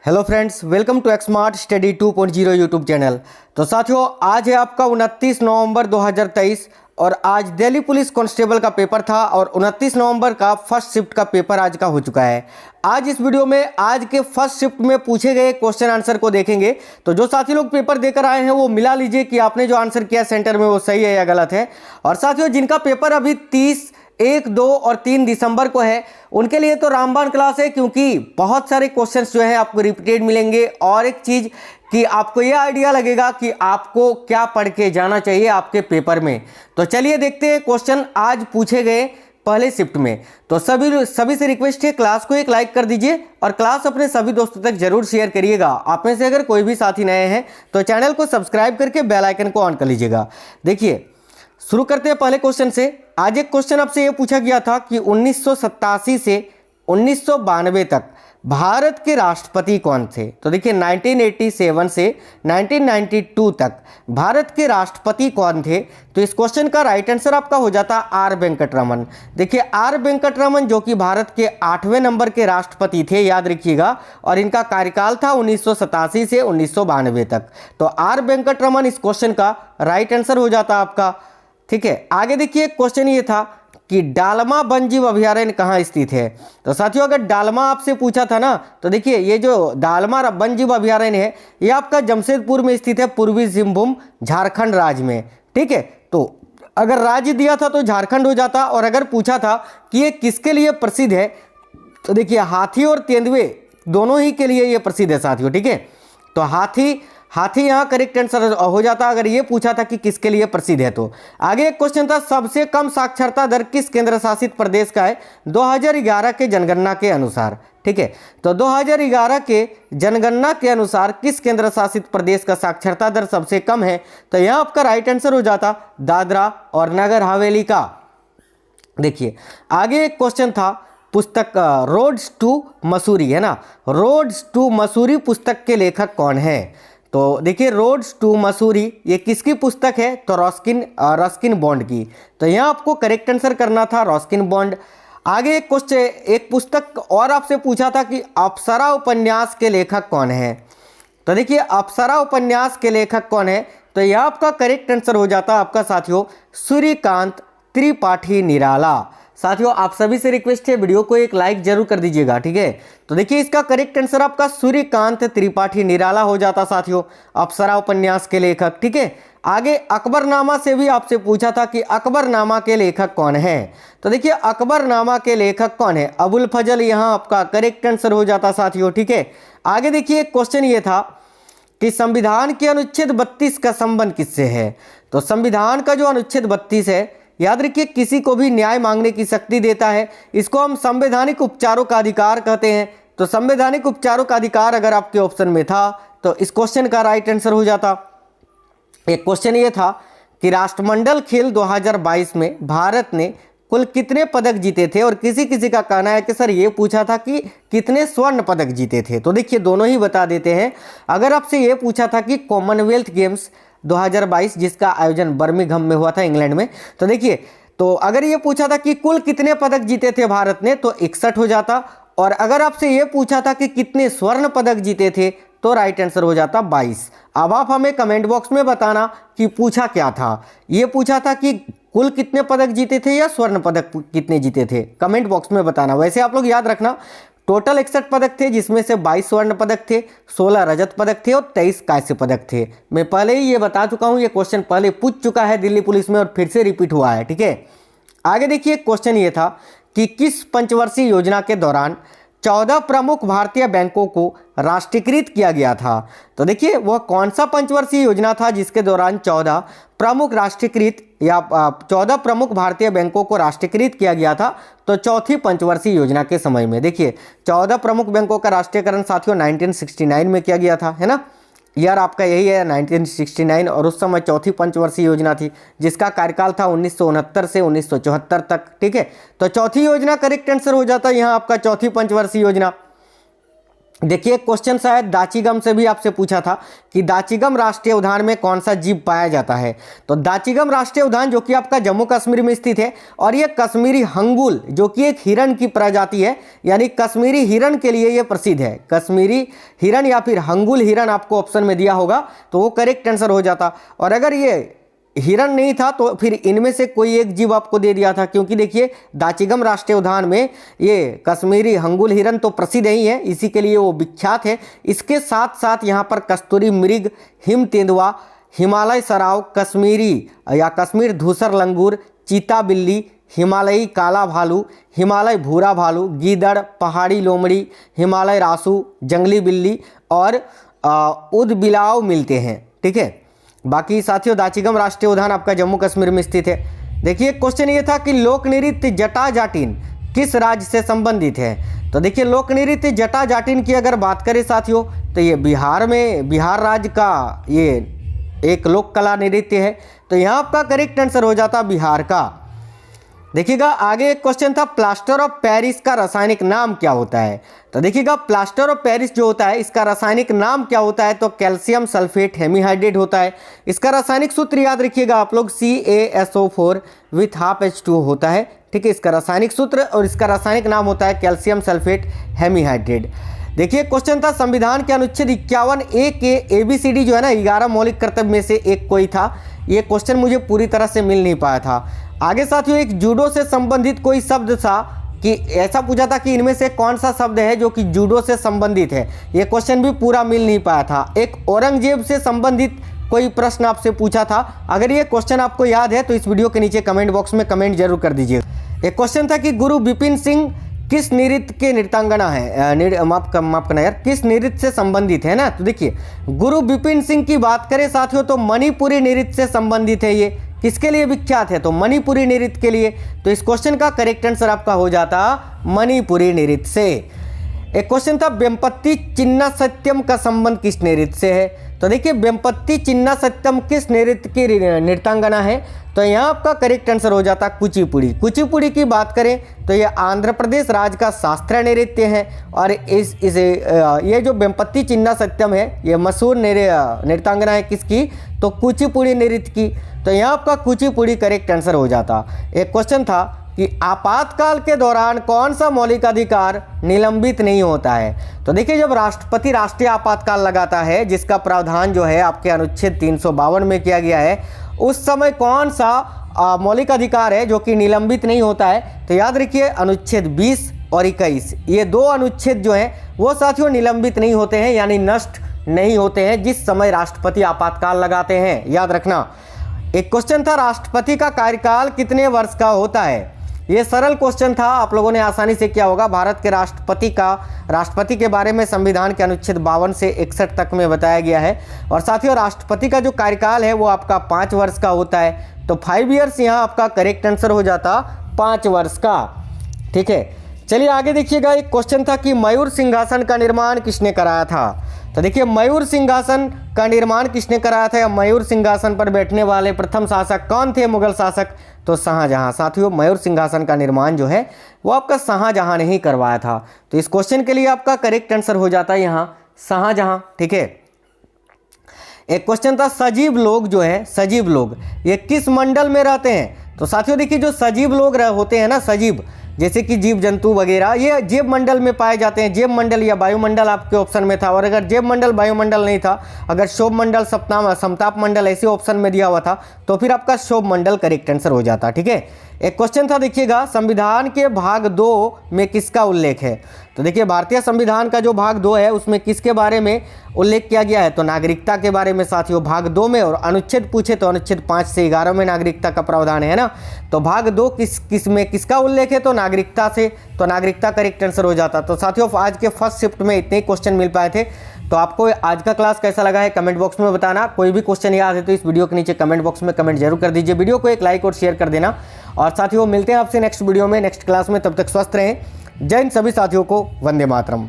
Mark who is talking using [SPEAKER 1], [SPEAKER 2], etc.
[SPEAKER 1] Hello friends, welcome to Xmart study 2.0 YouTube channel. तो साथियों, आज है आपका 29 नवंबर 2023 और आज दिल्ली पुलिस कांस्टेबल का पेपर था और 29 नवंबर का फर्स्ट शिफ्ट का पेपर आज का हो चुका है। आज इस वीडियो में आज के फर्स्ट शिफ्ट में पूछे गए क्वेश्चन आंसर को देखेंगे। तो जो साथी लोग पेपर देकर आए हैं वो मिला लीजिए कि आपने जो आंसर किया सेंटर में वो सही है या गलत है। और साथियों, जिनका पेपर अभी 30, 1, 2 और 3 दिसंबर को है उनके लिए तो रामबाण क्लास है, क्योंकि बहुत सारे क्वेश्चंस जो है आपको रिपीटेड मिलेंगे। और एक चीज कि आपको ये आइडिया लगेगा कि आपको क्या पढ़ के जाना चाहिए आपके पेपर में। तो चलिए देखते हैं क्वेश्चन आज पूछे गए पहले शिफ्ट में। तो सभी से रिक्वेस्ट है, क्लास को एक लाइक कर दीजिए और क्लास अपने सभी दोस्तों तक जरूर शेयर करिएगा। आप में से अगर कोई भी साथी नए हैं तो चैनल को सब्सक्राइब करके बेल आइकन को ऑन कर लीजिएगा। देखिए, शुरू करते हैं पहले क्वेश्चन से। आज एक क्वेश्चन आपसे यह पूछा गया था कि 1987 से 1992 तक भारत के राष्ट्रपति कौन थे। तो देखिए, 1987 से 1992 तक भारत के राष्ट्रपति कौन थे। तो इस क्वेश्चन का राइट आंसर आपका हो जाता आर वेंकटरमन। देखिए, आर वेंकटरमन जो कि भारत के 8वें नंबर के राष्ट्रपति थे, याद रखिएगा, और इनका कार्यकाल था 1987 से 1992 तक। तो आर वेंकटरमन इस क्वेश्चन का राइट आंसर हो जाता आपका। ठीक है, आगे देखिए, क्वेश्चन ये था कि डालमा वन्यजीव अभयारण्य कहाँ स्थित है। तो साथियों, अगर डालमा आपसे पूछा था ना, तो देखिए ये जो डालमा वन्यजीव अभयारण्य है ये आपका जमशेदपुर में स्थित है, पूर्वी सिंहभूम झारखंड राज्य में। ठीक है, तो अगर राज्य दिया था तो झारखंड हो जाता, और अगर पूछा था कि ये किसके लिए प्रसिद्ध है, तो देखिए हाथी और तेंदुए दोनों ही के लिए ये प्रसिद्ध है साथियों। ठीक है, तो हाथी यहाँ करेक्ट आंसर हो जाता अगर ये पूछा था कि किसके लिए प्रसिद्ध है। तो आगे एक क्वेश्चन था, सबसे कम साक्षरता दर किस केंद्र शासित प्रदेश का है 2011 के जनगणना के अनुसार। ठीक है, तो 2011 के जनगणना के अनुसार किस केंद्र शासित प्रदेश का साक्षरता दर सबसे कम है। तो यहाँ आपका राइट आंसर हो जाता दादरा और नगर हवेली का। देखिए, आगे एक क्वेश्चन था, पुस्तक रोड्स टू मसूरी है ना, रोड्स टू मसूरी पुस्तक के लेखक कौन है। तो देखिए, रोड्स टू मसूरी ये किसकी पुस्तक है, तो रस्किन बॉन्ड की। तो यहाँ आपको करेक्ट आंसर करना था रस्किन बॉन्ड। आगे एक क्वेश्चन, एक पुस्तक और आपसे पूछा था कि अप्सरा उपन्यास के लेखक कौन है। तो देखिए, अप्सरा उपन्यास के लेखक कौन है, तो यह आपका करेक्ट आंसर हो जाता आपका साथियों सूर्यकांत त्रिपाठी निराला। साथियों, आप सभी से रिक्वेस्ट है, वीडियो को एक लाइक जरूर कर दीजिएगा। ठीक है, तो देखिए इसका करेक्ट आंसर आपका सूर्यकांत त्रिपाठी निराला हो जाता साथियों, अप्सरा उपन्यास के लेखक। ठीक है, आगे अकबरनामा से भी आपसे पूछा था कि अकबरनामा के लेखक कौन है। तो देखिए, अकबरनामा के लेखक कौन है, अबुल फजल यहाँ आपका करेक्ट आंसर हो जाता साथियों। ठीक है, आगे देखिए क्वेश्चन ये था कि संविधान के अनुच्छेद 32 का संबंध किससे है। तो संविधान का जो अनुच्छेद 32 है, याद रखिए, किसी को भी न्याय मांगने की शक्ति देता है। इसको हम संवैधानिक उपचारों का अधिकार कहते हैं। तो संवैधानिक उपचारों का अधिकार अगर आपके ऑप्शन में था तो इस क्वेश्चन का राइट आंसर हो जाता। एक क्वेश्चन ये था कि राष्ट्रमंडल खेल 2022 में भारत ने कुल कितने पदक जीते थे, और किसी किसी का कहना है कि सर ये पूछा था कि कितने स्वर्ण पदक जीते थे। तो देखिए, दोनों ही बता देते हैं। अगर आपसे ये पूछा था कि कॉमनवेल्थ गेम्स 2022 जिसका आयोजन बर्मिंघम में हुआ था इंग्लैंड में, तो देखिए, तो अगर ये पूछा था कि कुल कितने पदक जीते थे भारत ने, तो 61 हो जाता। और अगर आपसे ये पूछा था कि कितने स्वर्ण पदक जीते थे, तो राइट आंसर हो जाता 22। अब आप हमें कमेंट बॉक्स में बताना कि पूछा क्या था। ये पूछा था कि कुल कितने पदक जीते थे या स्वर्ण पदक कितने जीते थे, कमेंट बॉक्स में बताना। वैसे आप लोग याद रखना, टोटल 61 पदक थे, जिसमें से 22 स्वर्ण पदक थे, 16 रजत पदक थे और 23 कांस्य पदक थे। मैं पहले ही ये बता चुका हूँ, ये क्वेश्चन पहले पूछ चुका है दिल्ली पुलिस में और फिर से रिपीट हुआ है। ठीक है, आगे देखिए, क्वेश्चन ये था कि किस पंचवर्षीय योजना के दौरान 14 प्रमुख भारतीय बैंकों को राष्ट्रीयकृत किया गया था। तो देखिए, वह कौन सा पंचवर्षीय योजना था जिसके दौरान 14 प्रमुख भारतीय बैंकों को राष्ट्रीयकृत किया गया था। तो चौथी पंचवर्षीय योजना के समय में। देखिए, 14 प्रमुख बैंकों का राष्ट्रीयकरण साथियों 1969 में किया गया था, है ना। ईयर आपका यही है 1969, और उस समय चौथी पंचवर्षीय योजना थी जिसका कार्यकाल था 1969 से 1974 तक। ठीक है, तो चौथी योजना करेक्ट आंसर हो जाता है यहाँ आपका चौथी पंचवर्षीय योजना। देखिए क्वेश्चन शायद दाचीगम से भी आपसे पूछा था कि दाचीगम राष्ट्रीय उद्यान में कौन सा जीव पाया जाता है। तो दाचीगम राष्ट्रीय उद्यान जो कि आपका जम्मू कश्मीर में स्थित है और ये कश्मीरी हंगुल जो कि एक हिरण की प्रजाति है, यानी कश्मीरी हिरण के लिए ये प्रसिद्ध है। कश्मीरी हिरण या फिर हंगुल हिरण आपको ऑप्शन में दिया होगा तो वो करेक्ट आंसर हो जाता। और अगर ये हिरण नहीं था तो फिर इनमें से कोई एक जीव आपको दे दिया था, क्योंकि देखिए दाचीगम राष्ट्रीय उद्यान में ये कश्मीरी हंगुल हिरण तो प्रसिद्ध ही है, इसी के लिए वो विख्यात है। इसके साथ साथ यहाँ पर कस्तूरी मृग, हिम तेंदुआ, हिमालय सराव, कश्मीरी या कश्मीर धूसर लंगूर, चीता बिल्ली, हिमालयी काला भालू, हिमालय भूरा भालू, गीदड़, पहाड़ी लोमड़ी, हिमालय रासू, जंगली बिल्ली और उदबिलाव मिलते हैं। ठीक है, बाकी साथियों दाचीगम राष्ट्रीय उद्यान आपका जम्मू कश्मीर में स्थित है। देखिए क्वेश्चन ये था कि लोक नृत्य जटा जाटिन किस राज्य से संबंधित है। तो देखिए लोक नृत्य जटा जाटिन की अगर बात करें साथियों तो ये बिहार राज्य का ये एक लोक कला नृत्य है। तो यहाँ आपका करेक्ट आंसर हो जाता बिहार का। देखिएगा आगे एक क्वेश्चन था प्लास्टर ऑफ पेरिस का रासायनिक नाम क्या होता है। तो देखिएगा प्लास्टर ऑफ पेरिस जो होता है इसका रासायनिक नाम क्या होता है, तो कैल्शियम सल्फेट हेमीहाइड्रेट होता है। इसका रासायनिक सूत्र याद रखिएगा आप लोग, CaSO4 विथ हाफ H2 होता है। ठीक है, इसका रासायनिक सूत्र और इसका रासायनिक नाम होता है कैल्शियम सल्फेट हेमीहाइड्रेट। देखिए क्वेश्चन था संविधान के अनुच्छेद 51A के ABCD जो है ना 11 मौलिक कर्तव्य में से एक कोई था। ये क्वेश्चन मुझे पूरी तरह से मिल नहीं पाया था। आगे साथियों एक जूडो से संबंधित कोई शब्द था कि ऐसा पूछा था कि इनमें से कौन सा शब्द है जो कि जूडो से संबंधित है। ये क्वेश्चन भी पूरा मिल नहीं पाया था। एक औरंगजेब से संबंधित कोई प्रश्न आपसे पूछा था। अगर ये क्वेश्चन आपको याद है तो इस वीडियो के नीचे कमेंट बॉक्स में कमेंट जरूर कर दीजिए। एक क्वेश्चन था कि गुरु बिपिन सिंह किस नृत्य के नृत्यांगना है, माफ करना यार, किस नृत्य से संबंधित है ना। तो देखिए गुरु बिपिन सिंह की बात करें साथियों तो मणिपुरी नृत्य से संबंधित है। ये किसके लिए विख्यात है, तो मणिपुरी नृत्य के लिए। तो इस क्वेश्चन का करेक्ट आंसर आपका हो जाता मणिपुरी नृत्य से। एक क्वेश्चन था वेम्पत्ति चिन्ना सत्यम का संबंध किस नृत्य से है। तो देखिए वेम्पत्ति चिन्ना सत्यम किस नृत्य की नृत्यांगना है, तो यहाँ आपका करेक्ट आंसर हो जाता कुचिपुड़ी। कुचिपुड़ी की बात करें तो ये आंध्र प्रदेश राज्य का शास्त्रीय नृत्य है और ये जो वेम्पत्ति चिन्ना सत्यम है ये मशहूर नृत्यांगना है किसकी, तो कुचिपुड़ी नृत्य की। तो यहाँ आपका कुचिपुड़ी करेक्ट आंसर हो जाता। एक क्वेश्चन था कि आपातकाल के दौरान कौन सा मौलिक अधिकार निलंबित नहीं होता है। तो देखिए जब राष्ट्रपति राष्ट्रीय आपातकाल लगाता है जिसका प्रावधान जो है आपके अनुच्छेद 352 में किया गया है, उस समय कौन सा मौलिक अधिकार है जो कि निलंबित नहीं होता है। तो याद रखिए अनुच्छेद 20 और 21 ये दो अनुच्छेद जो हैं वो साथियों निलंबित नहीं होते हैं, यानी नष्ट नहीं होते हैं जिस समय राष्ट्रपति आपातकाल लगाते हैं, याद रखना। एक क्वेश्चन था राष्ट्रपति का कार्यकाल कितने वर्ष का होता है। ये सरल क्वेश्चन था, आप लोगों ने आसानी से किया होगा। भारत के राष्ट्रपति के बारे में संविधान के अनुच्छेद 52 से 61 तक में बताया गया है। और साथियों राष्ट्रपति का जो कार्यकाल है वो आपका 5 वर्ष का होता है। तो 5 ईयर्स यहाँ आपका करेक्ट आंसर हो जाता 5 वर्ष का। ठीक है, चलिए आगे देखिएगा। एक क्वेश्चन था कि मयूर सिंहासन का निर्माण किसने कराया था। तो देखिए मयूर सिंहासन का निर्माण किसने कराया था, या मयूर सिंहासन पर बैठने वाले प्रथम शासक कौन थे मुगल शासक, तो शाहजहां। साथियों मयूर सिंहासन का निर्माण जो है वो आपका शाहजहां ने ही करवाया था। तो इस क्वेश्चन के लिए आपका करेक्ट आंसर हो जाता है यहाँ शाहजहां। ठीक है, एक क्वेश्चन था सजीव लोग जो है, सजीव लोग ये किस मंडल में रहते हैं। तो साथियों देखिए जो सजीव लोग होते हैं ना, सजीव जैसे कि जीव जंतु वगैरह, ये जैव मंडल में पाए जाते हैं। जैव मंडल या वायुमंडल आपके ऑप्शन में था, और अगर जैव मंडल वायुमंडल नहीं था, अगर शोभ मंडल समताप मंडल ऐसे ऑप्शन में दिया हुआ था तो फिर आपका शोभ मंडल करेक्ट आंसर हो जाता। ठीक है, एक क्वेश्चन था देखिएगा संविधान के भाग 2 में किसका उल्लेख है। तो देखिए भारतीय संविधान का जो भाग 2 है उसमें किसके बारे में उल्लेख किया गया है, तो नागरिकता के बारे में साथियों भाग 2 में। और अनुच्छेद पूछे तो अनुच्छेद 5 से 11 में नागरिकता का प्रावधान है ना। तो भाग 2 किस में किसका उल्लेख है, तो नागरिकता से, तो नागरिकता करेक्ट आंसर हो जाता। तो साथियों आज के फर्स्ट शिफ्ट में इतने ही क्वेश्चन मिल पाए थे। तो आपको आज का क्लास कैसा लगा है कमेंट बॉक्स में बताना। कोई भी क्वेश्चन याद है तो इस वीडियो के नीचे कमेंट बॉक्स में कमेंट जरूर कर दीजिए। वीडियो को एक लाइक और शेयर कर देना। और साथियों मिलते हैं आपसे नेक्स्ट वीडियो में, नेक्स्ट क्लास में। तब तक स्वस्थ रहें। जय हिंद सभी साथियों को, वंदे मातरम।